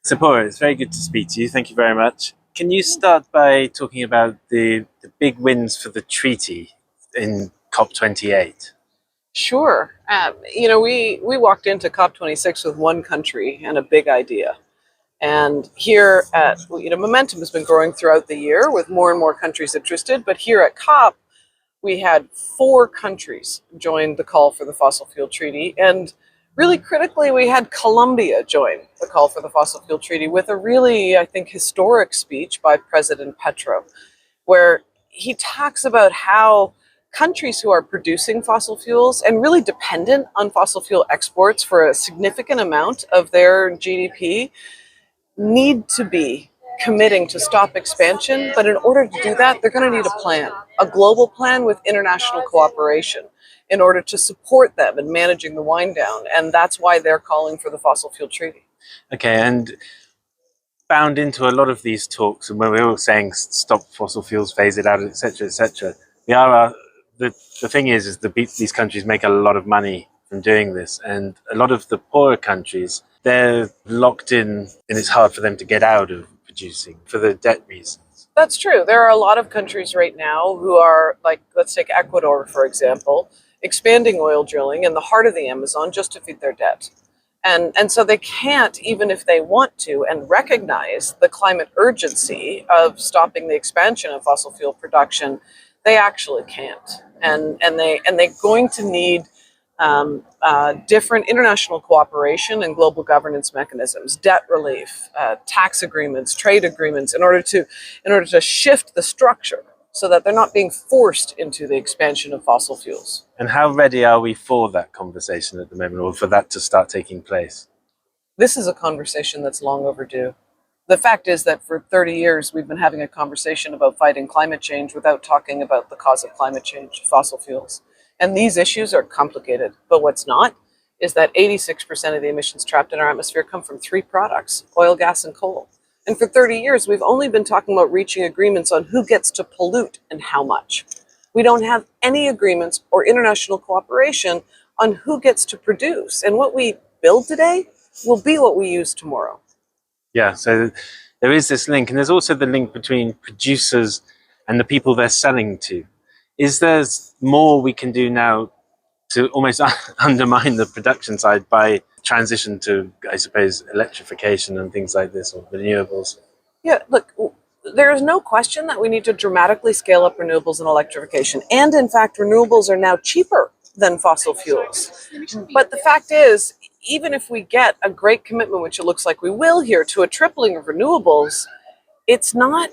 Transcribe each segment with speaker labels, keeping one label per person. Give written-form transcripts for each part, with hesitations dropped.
Speaker 1: Tzepora, it's very good to speak to you. Thank you very much. Can you start by talking about the big wins for the treaty in COP28?
Speaker 2: Sure. We walked into COP26 with one country and a big idea. And here at, momentum has been growing throughout the year with more and more countries interested. But here at COP, we had 4 countries join the call for the fossil fuel treaty. And really critically, we had Colombia join the call for the fossil fuel treaty with a really, I think, historic speech by President Petro, where he talks about how countries who are producing fossil fuels and really dependent on fossil fuel exports for a significant amount of their GDP need to be committing to stop expansion. But in order to do that, they're going to need a plan, a global plan with international cooperation in order to support them in managing the wind down. And that's why they're calling for the fossil fuel treaty.
Speaker 1: Okay, and bound into a lot of these talks, and when we're all saying stop fossil fuels, phase it out, etc., the thing is these countries make a lot of money from doing this, and a lot of the poorer countries, they're locked in, and it's hard for them to get out of producing for the debt reasons.
Speaker 2: That's true. There are a lot of countries right now who are, like, let's take Ecuador, for example, expanding oil drilling in the heart of the Amazon just to feed their debt. And so they can't, even if they want to, and recognize the climate urgency of stopping the expansion of fossil fuel production, they actually can't. And they're going to need different international cooperation and global governance mechanisms, debt relief, tax agreements, trade agreements, in order to shift the structure so that they're not being forced into the expansion of fossil fuels.
Speaker 1: And how ready are we for that conversation at the moment, or for that to start taking place?
Speaker 2: This is a conversation that's long overdue. The fact is that for 30 years, we've been having a conversation about fighting climate change without talking about the cause of climate change, fossil fuels. And these issues are complicated. But what's not is that 86% of the emissions trapped in our atmosphere come from 3 products: oil, gas, and coal. And for 30 years, we've only been talking about reaching agreements on who gets to pollute and how much. We don't have any agreements or international cooperation on who gets to produce. And what we build today will be what we use tomorrow.
Speaker 1: Yeah, so there is this link, and there's also the link between producers and the people they're selling to. Is there more we can do now to almost undermine the production side by transition to, I suppose, electrification and things like this, or renewables?
Speaker 2: Yeah, look, there is no question that we need to dramatically scale up renewables and electrification. And in fact, renewables are now cheaper than fossil fuels. But the fact is, even if we get a great commitment, which it looks like we will here, to a tripling of renewables, it's not,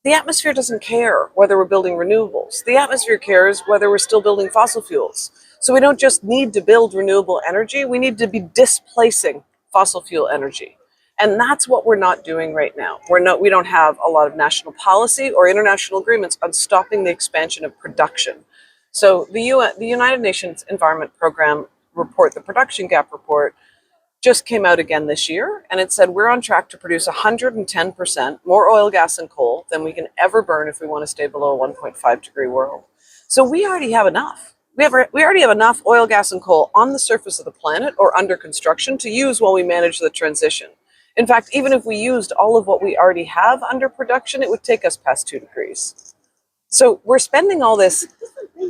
Speaker 2: the atmosphere doesn't care whether we're building renewables. The atmosphere cares whether we're still building fossil fuels. So we don't just need to build renewable energy, we need to be displacing fossil fuel energy. And that's what we're not doing right now. We don't have a lot of national policy or international agreements on stopping the expansion of production. So the United Nations Environment Program report, the Production Gap Report, just came out again this year, and it said we're on track to produce 110% more oil, gas, and coal than we can ever burn if we want to stay below a 1.5 degree world. So we already have enough. We already have enough oil, gas, and coal on the surface of the planet or under construction to use while we manage the transition. In fact, even if we used all of what we already have under production, it would take us past 2 degrees. So we're spending all this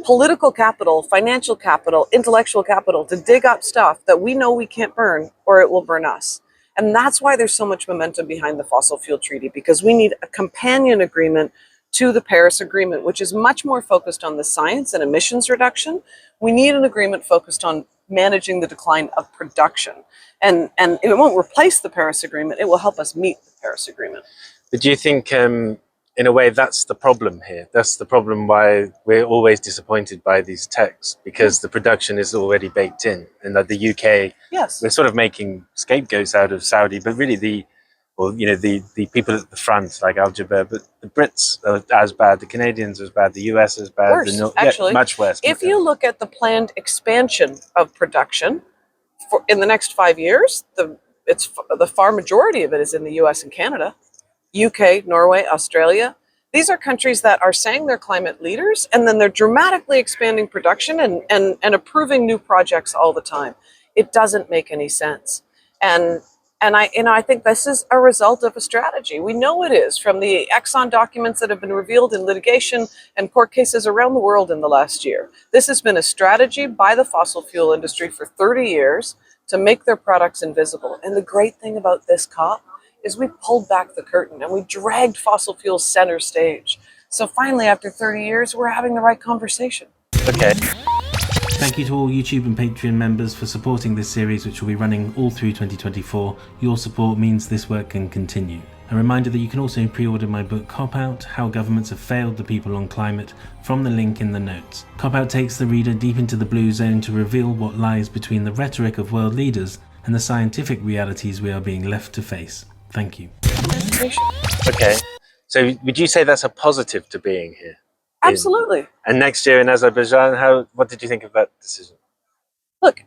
Speaker 2: political capital, financial capital, intellectual capital to dig up stuff that we know we can't burn, or it will burn us. And that's why there's so much momentum behind the fossil fuel treaty, because we need a companion agreement to the Paris Agreement, which is much more focused on the science and emissions reduction. We need an agreement focused on managing the decline of production. And it won't replace the Paris Agreement, it will help us meet the Paris Agreement.
Speaker 1: But do you think, in a way, that's the problem here? That's the problem why we're always disappointed by these texts, because the production is already baked in. And that the UK,
Speaker 2: yes,
Speaker 1: we're sort of making scapegoats out of Saudi, but really the people at the front, like Al Jaber, but the Brits are as bad, the Canadians are as bad, the US is bad.
Speaker 2: Worse, actually.
Speaker 1: Much worse.
Speaker 2: If you look at the planned expansion of production in the next 5 years, the far majority of it is in the US and Canada. UK, Norway, Australia. These are countries that are saying they're climate leaders, and then they're dramatically expanding production and approving new projects all the time. It doesn't make any sense. And I think this is a result of a strategy. We know it is from the Exxon documents that have been revealed in litigation and court cases around the world in the last year. This has been a strategy by the fossil fuel industry for 30 years to make their products invisible. And the great thing about this COP is we pulled back the curtain and we dragged fossil fuels center stage. So finally, after 30 years, we're having the right conversation.
Speaker 1: Okay.
Speaker 3: Thank you to all YouTube and Patreon members for supporting this series, which will be running all through 2024. Your support means this work can continue. A reminder that you can also pre-order my book Cop Out: How Governments Have Failed the People on Climate from the link in the notes. Cop Out takes the reader deep into the blue zone to reveal what lies between the rhetoric of world leaders and the scientific realities we are being left to face. Thank you.
Speaker 1: Okay. So would you say that's a positive to being here?
Speaker 2: Absolutely.
Speaker 1: And next year in Azerbaijan, what did you think of that decision?
Speaker 2: Look,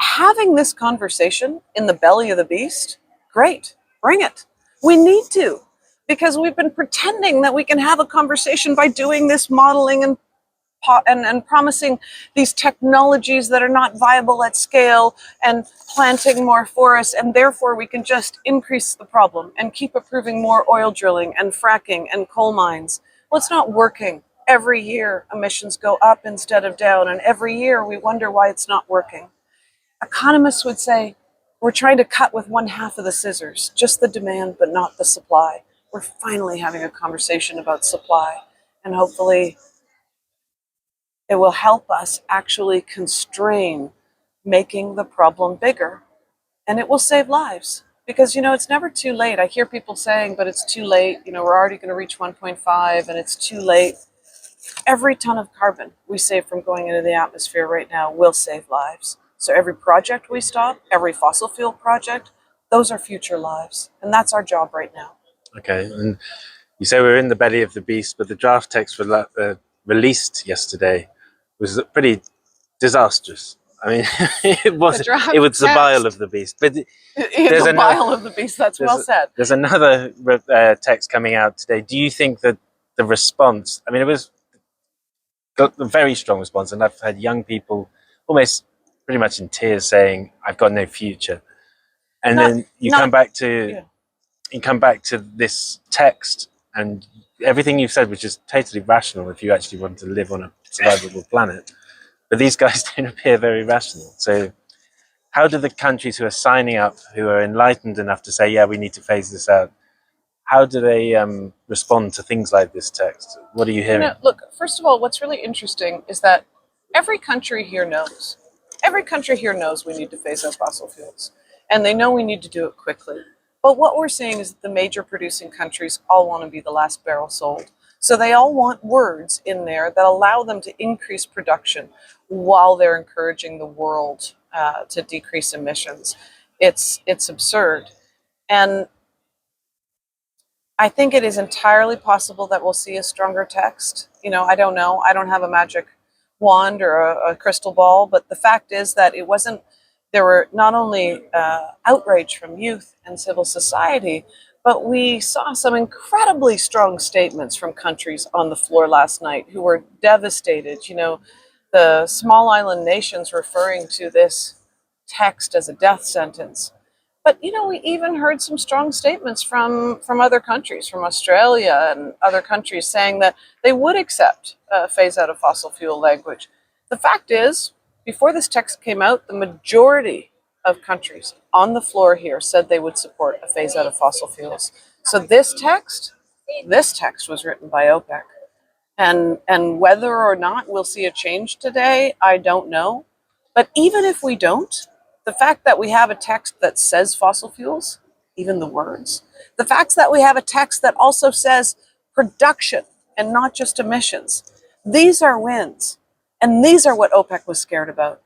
Speaker 2: having this conversation in the belly of the beast, great, bring it. We need to, because we've been pretending that we can have a conversation by doing this modeling and promising these technologies that are not viable at scale and planting more forests, and therefore we can just increase the problem and keep approving more oil drilling and fracking and coal mines. Well, it's not working. Every year emissions go up instead of down, and every year we wonder why it's not working. Economists would say we're trying to cut with one half of the scissors, just the demand but not the supply. We're finally having a conversation about supply, and hopefully it will help us actually constrain making the problem bigger, and it will save lives. Because, it's never too late. I hear people saying, but it's too late. We're already going to reach 1.5 and it's too late. Every ton of carbon we save from going into the atmosphere right now will save lives. So every project we stop, every fossil fuel project, those are future lives. And that's our job right now.
Speaker 1: Okay. And you say we're in the belly of the beast, but the draft text released yesterday was pretty disastrous. I mean, it was the bile of the beast. But
Speaker 2: there's the bile of the beast. That's well said.
Speaker 1: There's another text coming out today. Do you think that the response? I mean, it was got a very strong response, and I've had young people almost pretty much in tears saying, "I've got no future." And then you come back to this text, and everything you've said, which is totally rational if you actually want to live on a survivable planet. But these guys don't appear very rational. So how do the countries who are signing up, who are enlightened enough to say, yeah, we need to phase this out, how do they respond to things like this text? What are you hearing?
Speaker 2: Look, first of all, what's really interesting is that every country here knows. Every country here knows we need to phase out fossil fuels. And they know we need to do it quickly. But what we're seeing is that the major producing countries all want to be the last barrel sold. So they all want words in there that allow them to increase production while they're encouraging the world to decrease emissions. It's absurd. And I think it is entirely possible that we'll see a stronger text. I don't know. I don't have a magic wand or a crystal ball, but the fact is that there were not only outrage from youth and civil society, but we saw some incredibly strong statements from countries on the floor last night who were devastated. The small island nations referring to this text as a death sentence. But, we even heard some strong statements from other countries, from Australia and other countries, saying that they would accept a phase out of fossil fuel language. The fact is, before this text came out, the majority of countries on the floor here said they would support a phase out of fossil fuels. So this text was written by OPEC. And whether or not we'll see a change today, I don't know. But even if we don't, the fact that we have a text that says fossil fuels, even the words, the fact that we have a text that also says production and not just emissions, these are wins. And these are what OPEC was scared about.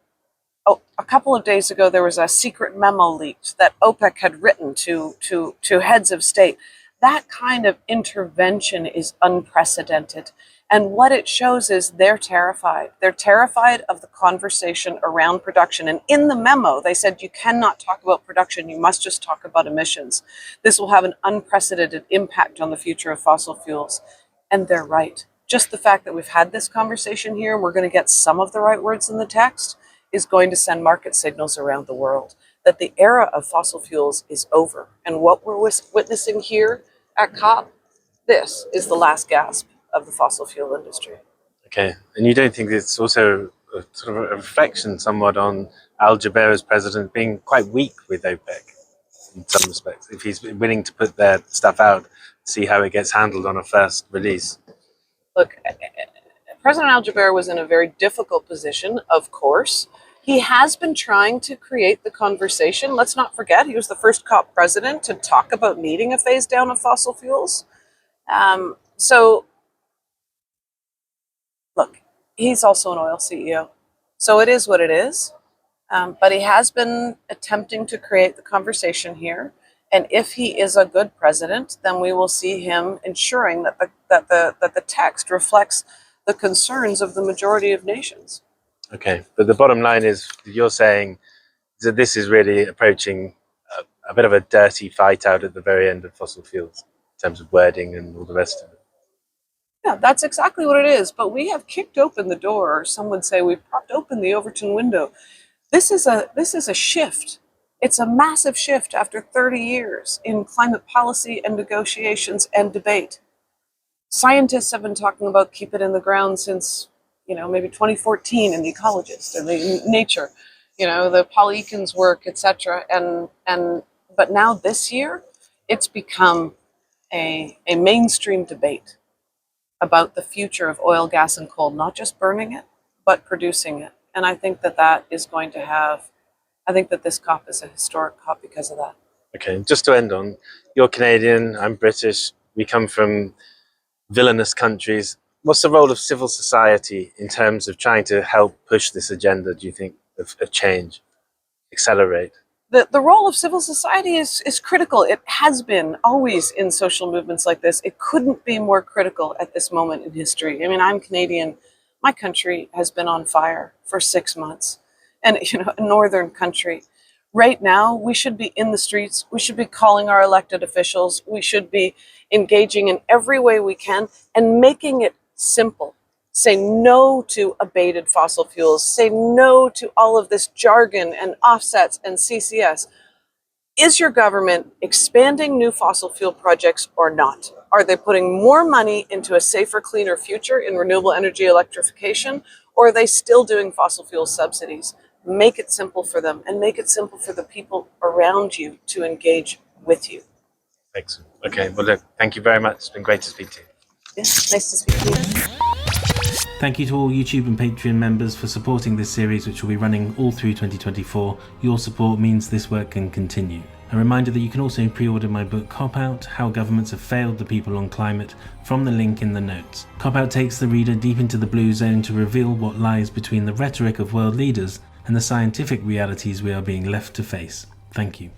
Speaker 2: A couple of days ago, there was a secret memo leaked that OPEC had written to heads of state. That kind of intervention is unprecedented. And what it shows is they're terrified. They're terrified of the conversation around production. And in the memo, they said, you cannot talk about production. You must just talk about emissions. This will have an unprecedented impact on the future of fossil fuels. And they're right. Just the fact that we've had this conversation here, and we're going to get some of the right words in the text, is going to send market signals around the world that the era of fossil fuels is over. And what we're witnessing here at COP, this is the last gasp of the fossil fuel industry.
Speaker 1: Okay, and you don't think it's also a sort of a reflection somewhat on Al Jaber as president being quite weak with OPEC in some respects, if he's willing to put their stuff out, see how it gets handled on a first release?
Speaker 2: Look, President Al Jaber was in a very difficult position, of course. He has been trying to create the conversation. Let's not forget, he was the first COP president to talk about needing a phase down of fossil fuels. So, look, he's also an oil CEO. So it is what it is. But he has been attempting to create the conversation here. And if he is a good president, then we will see him ensuring that the text reflects the concerns of the majority of nations.
Speaker 1: Okay, but the bottom line is you're saying that this is really approaching a bit of a dirty fight out at the very end of fossil fuels in terms of wording and all the rest of it.
Speaker 2: Yeah, that's exactly what it is. But we have kicked open the door, or some would say we've propped open the Overton window. This is a shift. It's a massive shift after 30 years in climate policy and negotiations and debate. Scientists have been talking about keep it in the ground since, maybe 2014 in The Ecologist and the Nature, the Paul Eakins work, etc. But now this year, it's become a mainstream debate about the future of oil, gas, and coal, not just burning it, but producing it. And I think that is going to have, I think that this COP is a historic COP because of that.
Speaker 1: Okay, just to end on, you're Canadian, I'm British, we come from villainous countries. What's the role of civil society in terms of trying to help push this agenda, do you think, of change, accelerate?
Speaker 2: The role of civil society is critical. It has been always in social movements like this. It couldn't be more critical at this moment in history. I mean, I'm Canadian. My country has been on fire for 6 months. And, a northern country. Right now, we should be in the streets. We should be calling our elected officials. We should be engaging in every way we can and making it simple. Say no to abated fossil fuels. Say no to all of this jargon and offsets and CCS. Is your government expanding new fossil fuel projects or not? Are they putting more money into a safer, cleaner future in renewable energy electrification, or are they still doing fossil fuel subsidies? Make it simple for them and make it simple for the people around you to engage with you.
Speaker 1: Excellent. Okay, well, look, thank you very much. It's been great to speak to you.
Speaker 2: Yeah, nice to speak to you.
Speaker 3: Thank you to all YouTube and Patreon members for supporting this series, which will be running all through 2024. Your support means this work can continue. A reminder that you can also pre-order my book Cop Out: How Governments Have Failed the People on Climate from the link in the notes. Cop Out takes the reader deep into the blue zone to reveal what lies between the rhetoric of world leaders and the scientific realities we are being left to face. Thank you.